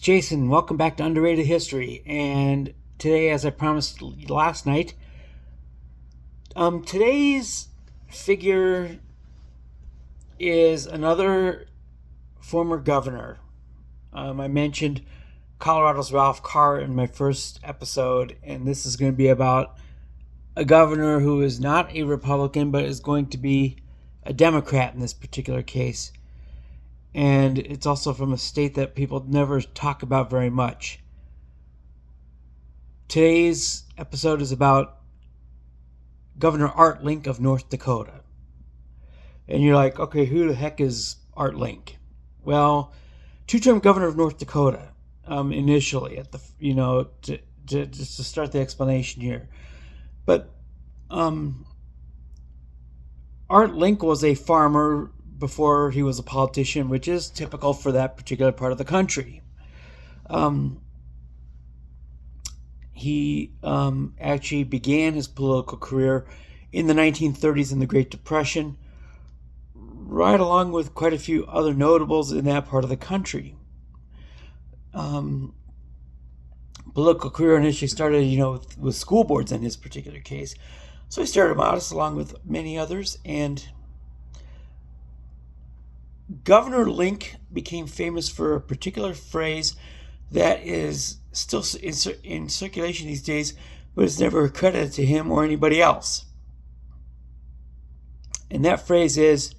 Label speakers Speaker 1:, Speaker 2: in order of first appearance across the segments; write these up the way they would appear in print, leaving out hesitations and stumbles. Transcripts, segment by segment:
Speaker 1: Jason. Welcome back to Underrated History. And today, as I promised last night, today's figure is another former governor. I mentioned Colorado's Ralph Carr in my first episode, and this is going to be about a governor who is not a Republican, but is going to be a Democrat in this particular case. And it's also from a state that people never talk about very much. Today's episode is about Governor Art Link of North Dakota. And you're like, okay, who the heck is Art Link? Well, two-term governor of North Dakota, initially, at the just to start the explanation here. But Art Link was a farmer before he was a politician, which is typical for that particular part of the country. He actually began his political career in the 1930s in the Great Depression, right along with quite a few other notables in that part of the country. Political career initially started, with school boards in his particular case. So he started modest along with many others, and Governor Link became famous for a particular phrase that is still in circulation these days, but is never accredited to him or anybody else. And that phrase is,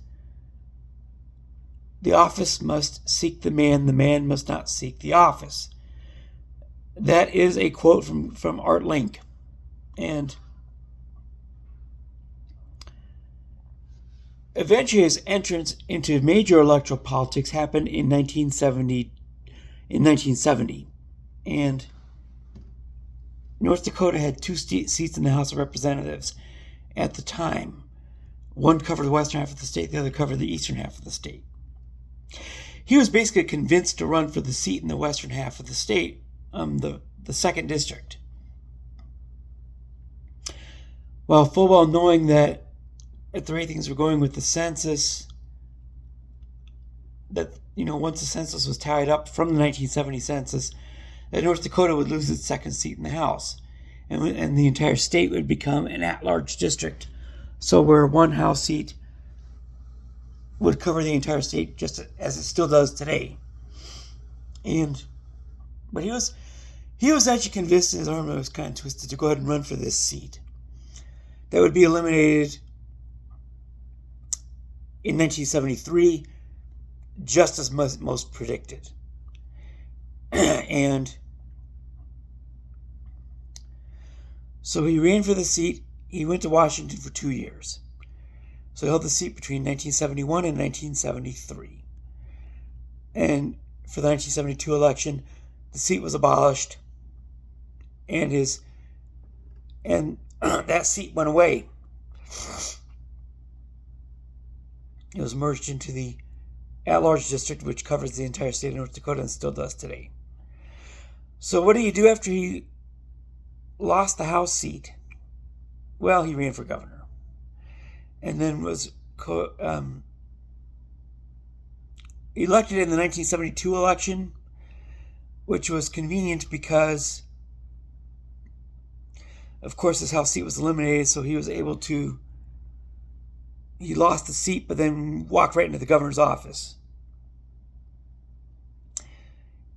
Speaker 1: the office must seek the man must not seek the office. That is a quote from Art Link. And eventually his entrance into major electoral politics happened in 1970. And North Dakota had two seats in the House of Representatives at the time. One covered the western half of the state, the other covered the eastern half of the state. He was basically convinced to run for the seat in the western half of the state, the second district, while full well knowing that at the rate things were going with the census, that once the census was tied up from the 1970 census, that North Dakota would lose its second seat in the House, and the entire state would become an at-large district. So where one House seat would cover the entire state, just as it still does today. But he was actually convinced, his arm was kind of twisted, to go ahead and run for this seat. That would be eliminated in 1973, just as most predicted. And so he ran for the seat. He went to Washington for 2 years. So he held the seat between 1971 and 1973. And for the 1972 election, the seat was abolished, and that seat went away. It was merged into the at-large district, which covers the entire state of North Dakota and still does today. So what did he do after he lost the House seat? Well, he ran for governor, and then was elected in the 1972 election, which was convenient because, of course, his House seat was eliminated, so he was able to, he lost the seat, but then walked right into the governor's office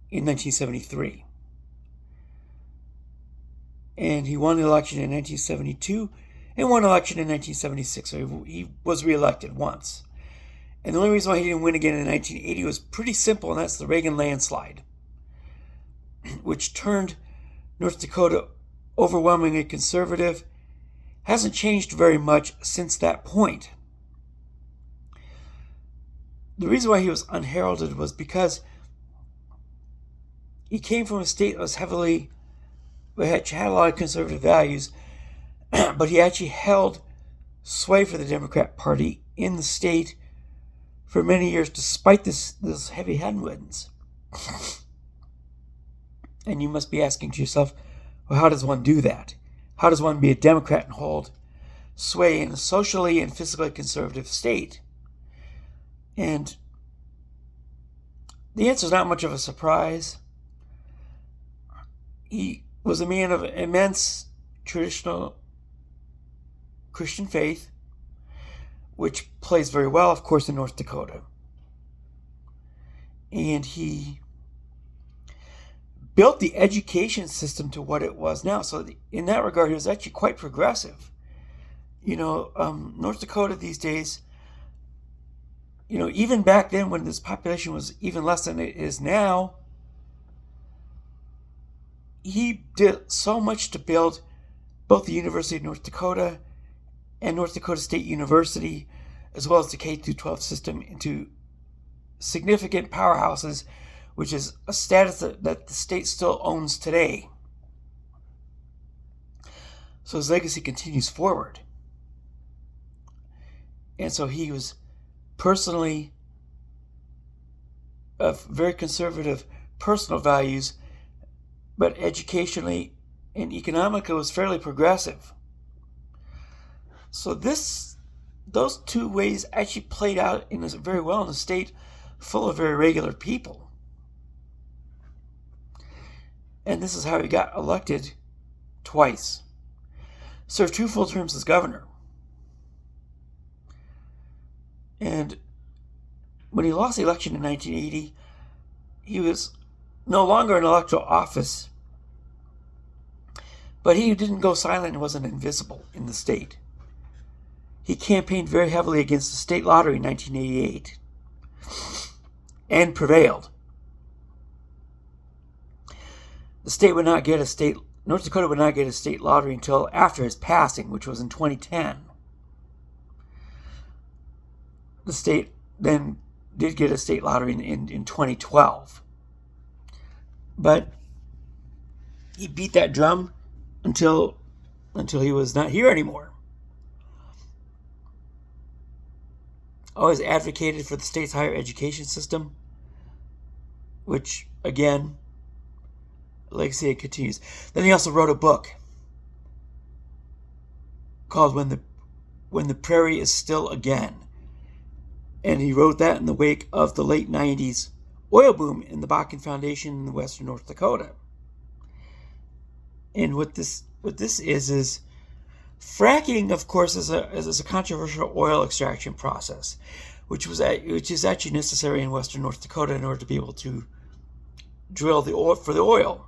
Speaker 1: in 1973. And he won the election in 1972 and won election in 1976, so he was reelected once. And the only reason why he didn't win again in 1980 was pretty simple, and that's the Reagan landslide, which turned North Dakota overwhelmingly conservative. Hasn't changed very much since that point. The reason why he was unheralded was because he came from a state that was had a lot of conservative values, but he actually held sway for the Democrat Party in the state for many years, despite this heavy headwinds. And you must be asking to yourself, well, how does one do that? How does one be a Democrat and hold sway in a socially and fiscally conservative state? And the answer is not much of a surprise. He was a man of immense traditional Christian faith, which plays very well, of course, in North Dakota. And he built the education system to what it was now. So in that regard, he was actually quite progressive. North Dakota these days, even back then when this population was even less than it is now, he did so much to build both the University of North Dakota and North Dakota State University, as well as the K-12 system, into significant powerhouses, which is a status that the state still owns today. So his legacy continues forward. And so he was personally of very conservative personal values, but educationally and economically was fairly progressive. So those two ways actually played out very well in a state full of very regular people. And this is how he got elected twice. Served 2 full terms as governor. And when he lost the election in 1980, he was no longer in electoral office, but he didn't go silent and wasn't invisible in the state. He campaigned very heavily against the state lottery in 1988 and prevailed. North Dakota would not get a state lottery until after his passing, which was in 2010. The state then did get a state lottery in 2012. But he beat that drum until he was not here anymore. Always advocated for the state's higher education system, which, again, legacy continues. Then he also wrote a book called When the Prairie is Still Again. And he wrote that in the wake of the late 90s oil boom in the Bakken Foundation in western North Dakota. And what this is fracking, of course, is a controversial oil extraction process, which is actually necessary in western North Dakota in order to be able to drill the oil for the oil.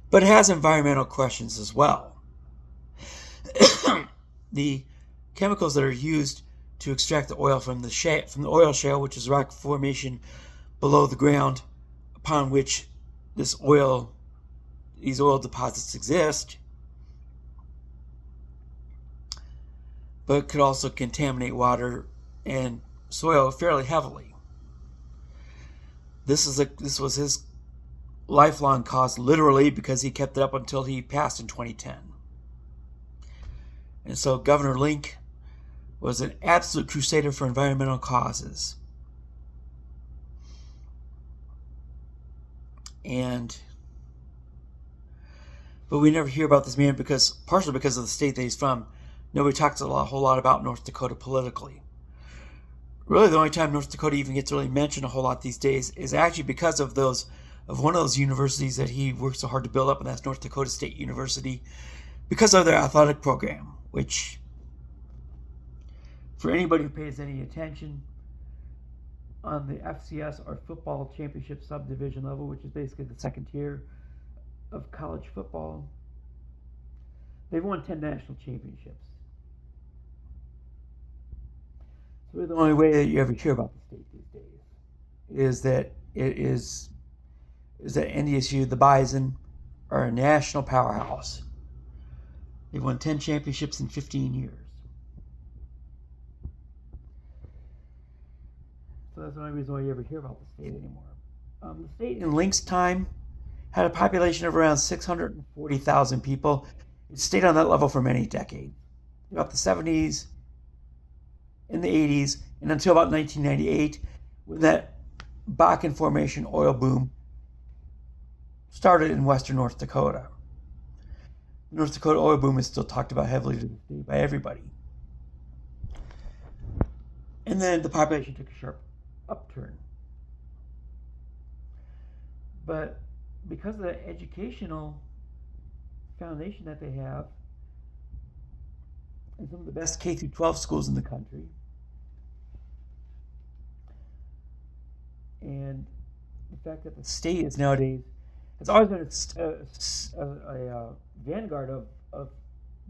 Speaker 1: But it has environmental questions as well. The chemicals that are used to extract the oil from the oil shale, which is rock formation below the ground upon which these oil deposits exist, but could also contaminate water and soil fairly heavily. This was his lifelong cause, literally, because he kept it up until he passed in 2010. And so Governor Link was an absolute crusader for environmental causes. But we never hear about this man partially because of the state that he's from. Nobody talks a whole lot about North Dakota politically. Really, the only time North Dakota even gets really mentioned a whole lot these days is actually because of one of those universities that he worked so hard to build up, and that's North Dakota State University, because of their athletic program, which, for anybody who pays any attention, on the FCS or football championship subdivision level, which is basically the second tier of college football, they've won 10 national championships. So really the only way that you ever hear about the state these days is that NDSU, the Bison, are a national powerhouse. They've won 10 championships in 15 years. So that's the only reason why you ever hear about the state anymore. The state in Link's time had a population of around 640,000 people. It stayed on that level for many decades. Throughout the 70s, in the 80s, and until about 1998, when that Bakken Formation oil boom started in western North Dakota. The North Dakota oil boom is still talked about heavily to this day by everybody. And then the population took a sharp upturn. But because of the educational foundation that they have, and some of the best K through 12 schools in the country, and the fact that the state is nowadays has always been a vanguard of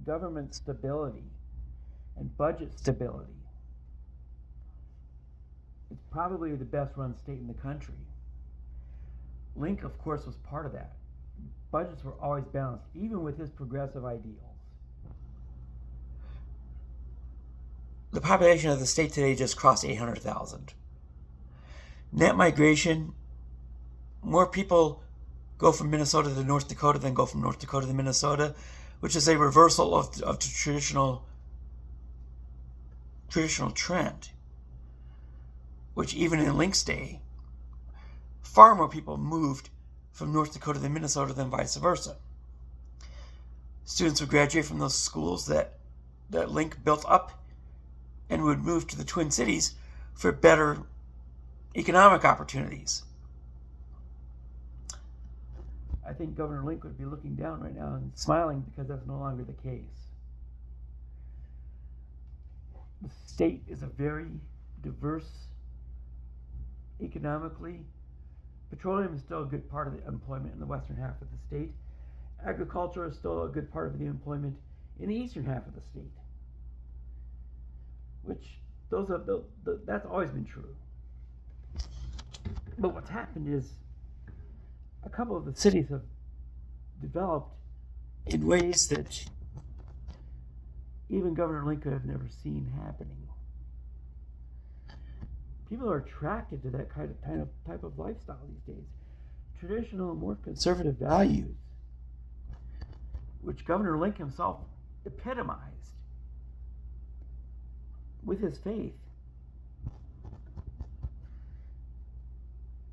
Speaker 1: government stability and budget stability. It's probably the best run state in the country. Link, of course, was part of that. Budgets were always balanced, even with his progressive ideals. The population of the state today just crossed 800,000. Net migration, more people go from Minnesota to North Dakota than go from North Dakota to Minnesota, which is a reversal of the traditional trend, which even in Link's day, far more people moved from North Dakota to Minnesota than vice versa. Students would graduate from those schools that Link built up and would move to the Twin Cities for better economic opportunities. I think Governor Link would be looking down right now and smiling because that's no longer the case. The state is a very diverse economically. Petroleum is still a good part of the employment in the western half of the state. Agriculture is still a good part of the employment in the eastern half of the state. Which that's always been true. But what's happened is a couple of the cities have developed in ways that even Governor Link could have never seen happening. People are attracted to that type of lifestyle these days. Traditional, more conservative values, which Governor Link himself epitomized with his faith.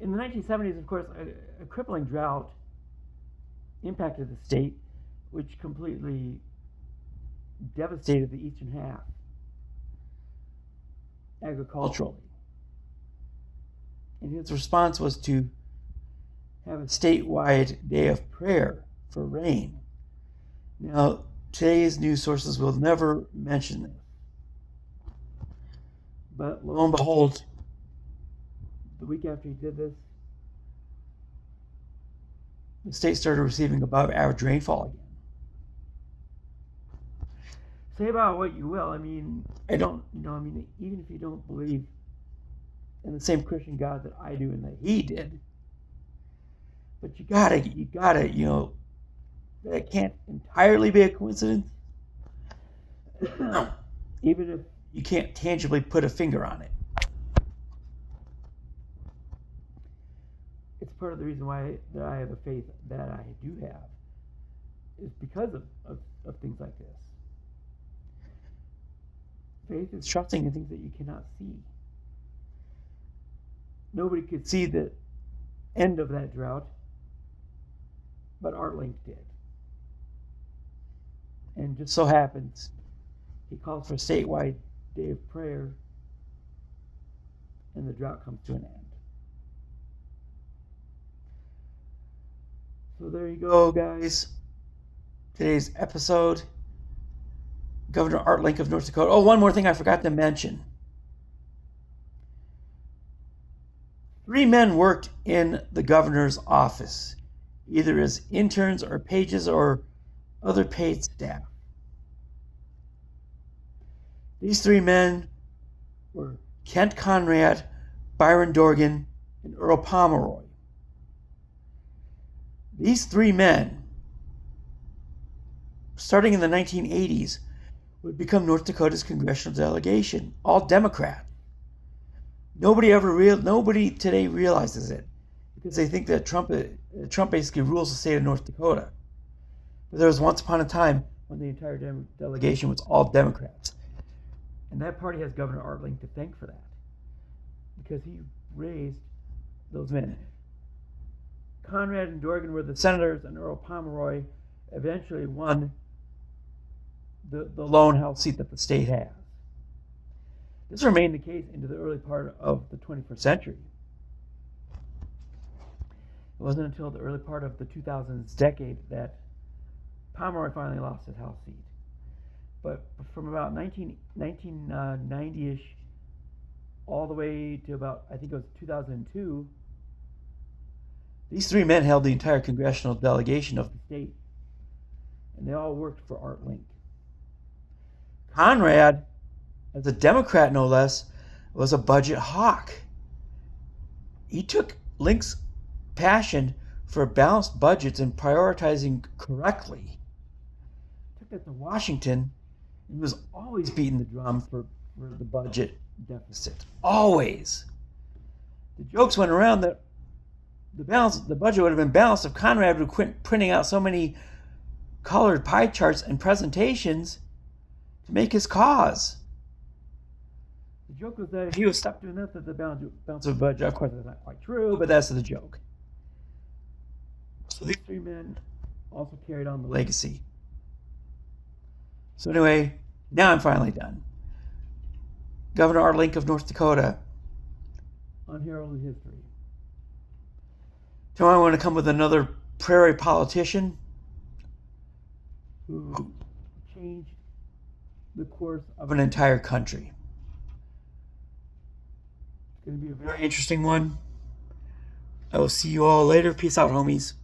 Speaker 1: In the 1970s, of course, a crippling drought impacted the state, which completely devastated the eastern half agriculturally. And his response was to have a statewide day of prayer for rain. Now, today's news sources will never mention this. But lo and behold, the week after he did this, the state started receiving above average rainfall again. Say about what you will. I mean, even if you don't believe in the same Christian God that I do and that he did, but you gotta, that can't entirely be a coincidence, even if you can't tangibly put a finger on it. It's part of the reason why that I have a faith that I do have, is because of things like this. Faith is trusting in things that you cannot see. Nobody could see the end of that drought, but Art Link did. And just so happens, he calls for a statewide day of prayer, and the drought comes to an end. So there you go, guys. Today's episode. Governor Art Link of North Dakota. Oh, one more thing I forgot to mention. 3 men worked in the governor's office, either as interns or pages or other paid staff. These 3 men were Kent Conrad, Byron Dorgan, and Earl Pomeroy. These 3 men, starting in the 1980s, would become North Dakota's congressional delegation, all Democrat. Nobody today realizes it because they think that Trump basically rules the state of North Dakota. But there was once upon a time when the entire delegation was all Democrats. And that party has Governor Art Link to thank for that, because he raised those men. Conrad and Dorgan were the senators, and Earl Pomeroy eventually won the lone House seat that the state has. This remained the case into the early part of the 21st century. It wasn't until the early part of the 2000s decade that Pomeroy finally lost his House seat. But from about 1990-ish all the way to about, I think it was 2002, these three men held the entire congressional delegation of the state, and they all worked for Art Link. Conrad, as a Democrat no less, was a budget hawk. He took Link's passion for balanced budgets and prioritizing correctly, took that to Washington, and was always beating the drum for the budget deficit. Always. The jokes went around that the budget would have been balanced if Conrad would quit printing out so many colored pie charts and presentations to make his cause. The joke was that if he would stop doing that the balance of the budget. Of course, that's not quite true, but that's the joke. So these three men also carried on the legacy. So anyway, now I'm finally done. Governor Art Link of North Dakota, unheralded history. Tomorrow I want to come with another prairie politician who changed the course of an entire country. It's going to be a very interesting one. I will see you all later. Peace out, homies.